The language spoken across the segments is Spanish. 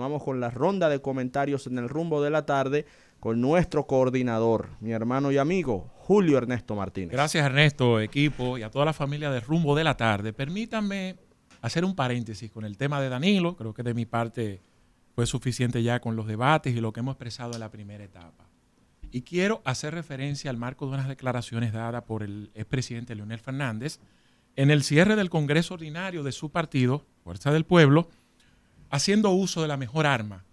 continuamos con la ronda de comentarios en el rumbo de la tarde con nuestro coordinador, mi hermano y amigo, Julio Ernesto Martínez. Gracias, Ernesto, equipo, y a toda la familia de Rumbo de la Tarde. Permítanme hacer un paréntesis con el tema de Danilo. Creo que de mi parte fue suficiente ya con los debates y lo que hemos expresado en la primera etapa. Y quiero hacer referencia al marco de unas declaraciones dadas por el expresidente Leonel Fernández en el cierre del Congreso Ordinario de su partido, Fuerza del Pueblo, haciendo uso de la mejor arma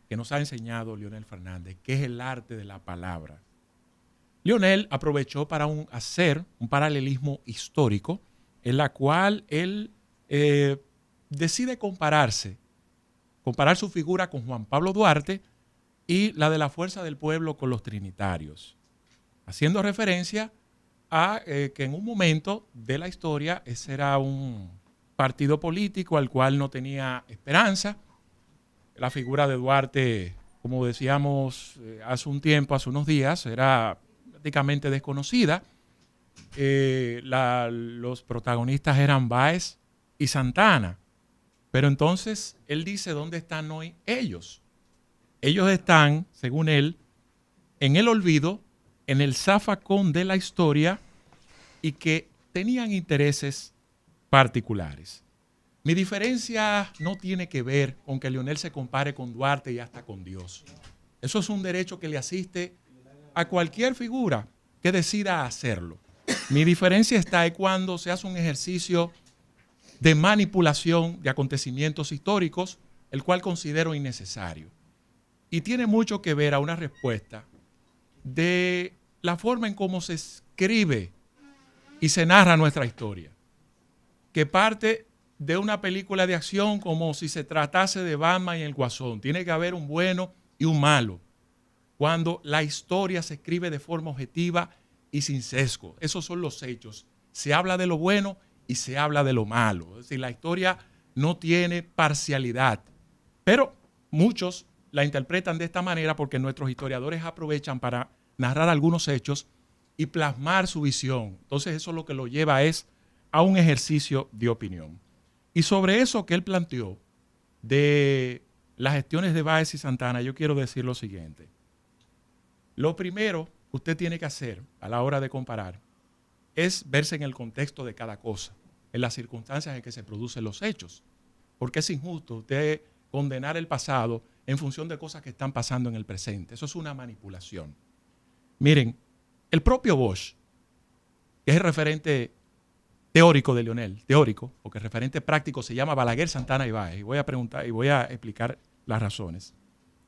que nos ha enseñado Leonel Fernández, que es el arte de la palabra. Leonel aprovechó para hacer un paralelismo histórico en la cual él decide comparar su figura con Juan Pablo Duarte y la de la Fuerza del Pueblo con los trinitarios, haciendo referencia a que en un momento de la historia ese era un partido político al cual no tenía esperanza. La figura de Duarte, como decíamos hace unos días, era prácticamente desconocida. Los protagonistas eran Báez y Santana. Pero entonces él dice, ¿dónde están hoy ellos? Ellos están, según él, en el olvido, en el zafacón de la historia y que tenían intereses particulares. Mi diferencia no tiene que ver con que Leonel se compare con Duarte y hasta con Dios. Eso es un derecho que le asiste a cualquier figura que decida hacerlo. Mi diferencia está en cuando se hace un ejercicio de manipulación de acontecimientos históricos, el cual considero innecesario. Y tiene mucho que ver a una respuesta de la forma en cómo se escribe y se narra nuestra historia, que parte de una película de acción como si se tratase de Batman y el Guasón. Tiene que haber un bueno y un malo, cuando la historia se escribe de forma objetiva y sin sesgo. Esos son los hechos. Se habla de lo bueno y se habla de lo malo. Es decir, la historia no tiene parcialidad, pero muchos la interpretan de esta manera porque nuestros historiadores aprovechan para narrar algunos hechos y plasmar su visión. Entonces eso lo que lo lleva es a un ejercicio de opinión. Y sobre eso que él planteó de las gestiones de Báez y Santana, yo quiero decir lo siguiente. Lo primero que usted tiene que hacer a la hora de comparar es verse en el contexto de cada cosa, en las circunstancias en que se producen los hechos. Porque es injusto usted condenar el pasado en función de cosas que están pasando en el presente. Eso es una manipulación. Miren, el propio Bosch, que es el referente teórico de Leonel, teórico, porque el referente práctico se llama Balaguer, Santana y Báez, y voy a explicar las razones.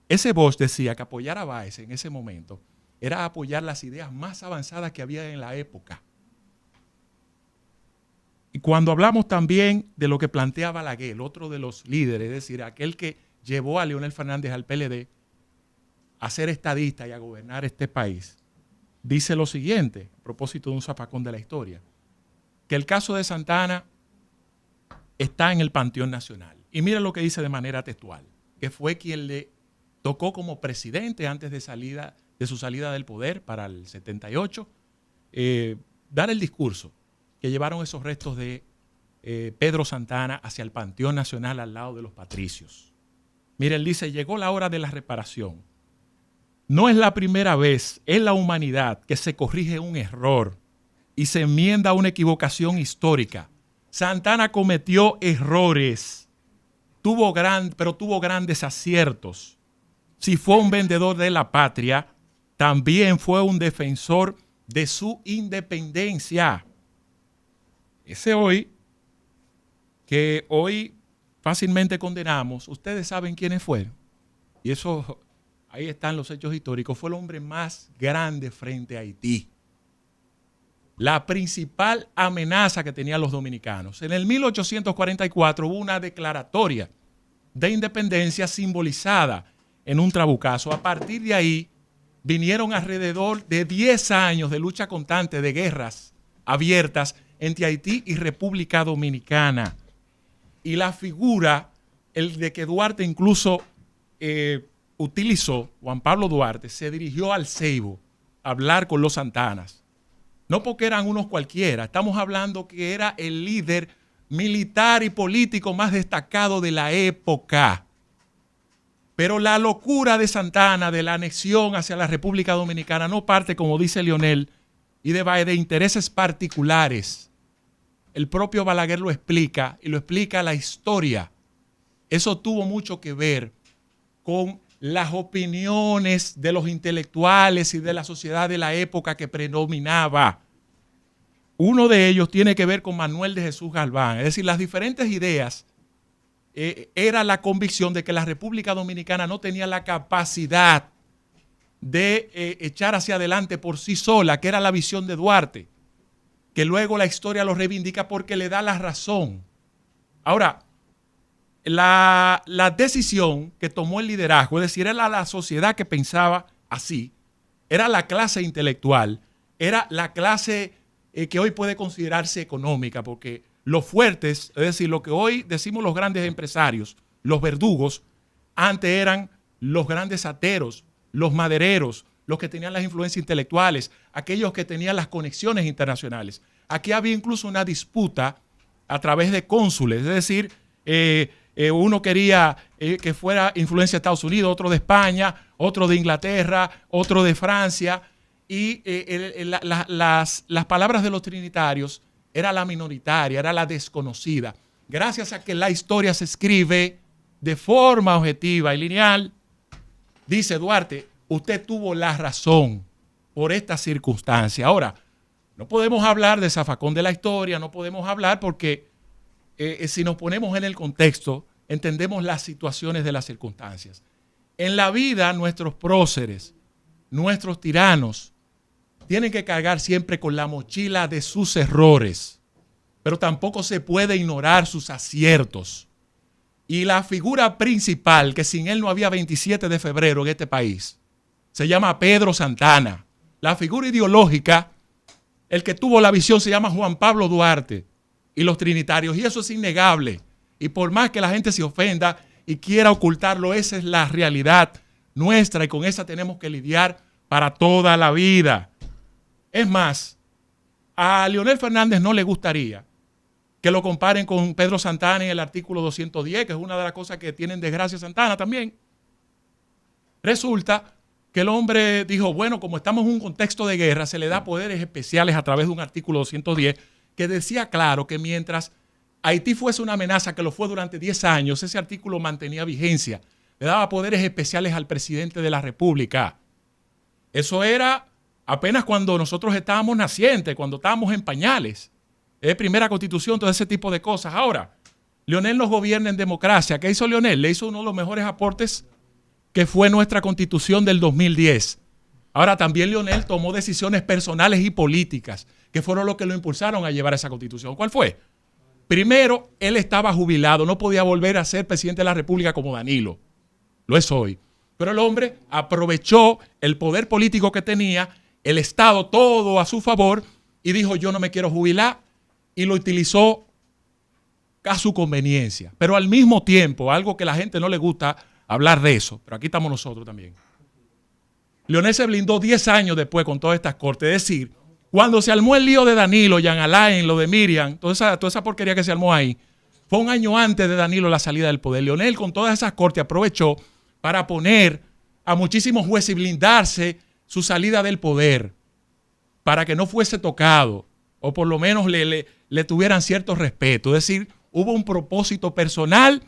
Ese Bosch decía que apoyar a Báez en ese momento era apoyar las ideas más avanzadas que había en la época. Y cuando hablamos también de lo que plantea Balaguer, otro de los líderes, es decir, aquel que llevó a Leonel Fernández al PLD a ser estadista y a gobernar este país, dice lo siguiente, a propósito de un zafacón de la historia, que el caso de Santana está en el Panteón Nacional. Y mira lo que dice de manera textual, que fue quien le tocó como presidente antes de su salida del poder para el 78, dar el discurso que llevaron esos restos de Pedro Santana hacia el Panteón Nacional al lado de los patricios. Mira, él dice, llegó la hora de la reparación. No es la primera vez en la humanidad que se corrige un error y se enmienda una equivocación histórica. Santana cometió errores, pero tuvo grandes aciertos. Si fue un vendedor de la patria, también fue un defensor de su independencia. Ese que hoy fácilmente condenamos, ustedes saben quiénes fueron. Y eso, ahí están los hechos históricos, fue el hombre más grande frente a Haití. La principal amenaza que tenían los dominicanos. En el 1844 hubo una declaratoria de independencia simbolizada en un trabucazo. A partir de ahí vinieron alrededor de 10 años de lucha constante, de guerras abiertas entre Haití y República Dominicana. Y la figura, el de que Duarte incluso utilizó, Juan Pablo Duarte, se dirigió al Ceibo a hablar con los Santanas. No porque eran unos cualquiera, estamos hablando que era el líder militar y político más destacado de la época. Pero la locura de Santana, de la anexión hacia la República Dominicana, no parte, como dice Leonel, y de intereses particulares. El propio Balaguer lo explica, y lo explica la historia. Eso tuvo mucho que ver con las opiniones de los intelectuales y de la sociedad de la época que predominaba. Uno de ellos tiene que ver con Manuel de Jesús Galván. Es decir, las diferentes ideas era la convicción de que la República Dominicana no tenía la capacidad de echar hacia adelante por sí sola, que era la visión de Duarte, que luego la historia lo reivindica porque le da la razón. Ahora, la decisión que tomó el liderazgo, es decir, era la sociedad que pensaba así, era la clase intelectual, era la clase que hoy puede considerarse económica, porque los fuertes, es decir, lo que hoy decimos los grandes empresarios, los verdugos, antes eran los grandes ateros, los madereros, los que tenían las influencias intelectuales, aquellos que tenían las conexiones internacionales. Aquí había incluso una disputa a través de cónsules, es decir, uno quería que fuera influencia de Estados Unidos, otro de España, otro de Inglaterra, otro de Francia, y las palabras de los trinitarios era la minoritaria, era la desconocida. Gracias a que la historia se escribe de forma objetiva y lineal, dice Duarte, usted tuvo la razón por esta circunstancia. Ahora, no podemos hablar de zafacón de la historia, no podemos hablar porque si nos ponemos en el contexto, entendemos las situaciones de las circunstancias. En la vida, nuestros próceres, nuestros tiranos, tienen que cargar siempre con la mochila de sus errores, pero tampoco se puede ignorar sus aciertos. Y la figura principal, que sin él no había 27 de febrero en este país, se llama Pedro Santana. La figura ideológica, el que tuvo la visión, se llama Juan Pablo Duarte y los trinitarios, y eso es innegable. Y por más que la gente se ofenda y quiera ocultarlo, esa es la realidad nuestra y con esa tenemos que lidiar para toda la vida. Es más, a Leonel Fernández no le gustaría que lo comparen con Pedro Santana en el artículo 210, que es una de las cosas que tiene en desgracia Santana también. Resulta que el hombre dijo, bueno, como estamos en un contexto de guerra, se le da poderes especiales a través de un artículo 210 que decía claro que mientras Haití fuese una amenaza, que lo fue durante 10 años, ese artículo mantenía vigencia. Le daba poderes especiales al presidente de la República. Eso era apenas cuando nosotros estábamos nacientes, cuando estábamos en pañales. Primera constitución, todo ese tipo de cosas. Ahora, Leonel nos gobierna en democracia. ¿Qué hizo Leonel? Le hizo uno de los mejores aportes que fue nuestra constitución del 2010. Ahora, también Leonel tomó decisiones personales y políticas que fueron lo que lo impulsaron a llevar esa constitución. ¿Cuál fue? Primero, él estaba jubilado, no podía volver a ser presidente de la República como Danilo. Lo es hoy. Pero el hombre aprovechó el poder político que tenía, el Estado todo a su favor, y dijo, yo no me quiero jubilar, y lo utilizó a su conveniencia. Pero al mismo tiempo, algo que a la gente no le gusta hablar de eso, pero aquí estamos nosotros también. Leonel se blindó 10 años después con todas estas cortes. Es decir, cuando se armó el lío de Danilo, Jean Alain, lo de Miriam, toda esa porquería que se armó ahí, fue un año antes de Danilo la salida del poder. Leonel con todas esas cortes aprovechó para poner a muchísimos jueces y blindarse su salida del poder para que no fuese tocado o por lo menos le tuvieran cierto respeto. Es decir, hubo un propósito personal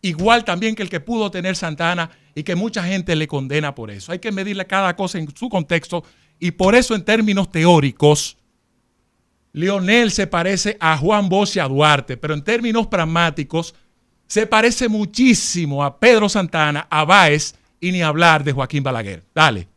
igual también que el que pudo tener Santana y que mucha gente le condena por eso. Hay que medirle cada cosa en su contexto y por eso en términos teóricos Leonel se parece a Juan Bosch y a Duarte, pero en términos pragmáticos se parece muchísimo a Pedro Santana, a Báez y ni hablar de Joaquín Balaguer. Dale.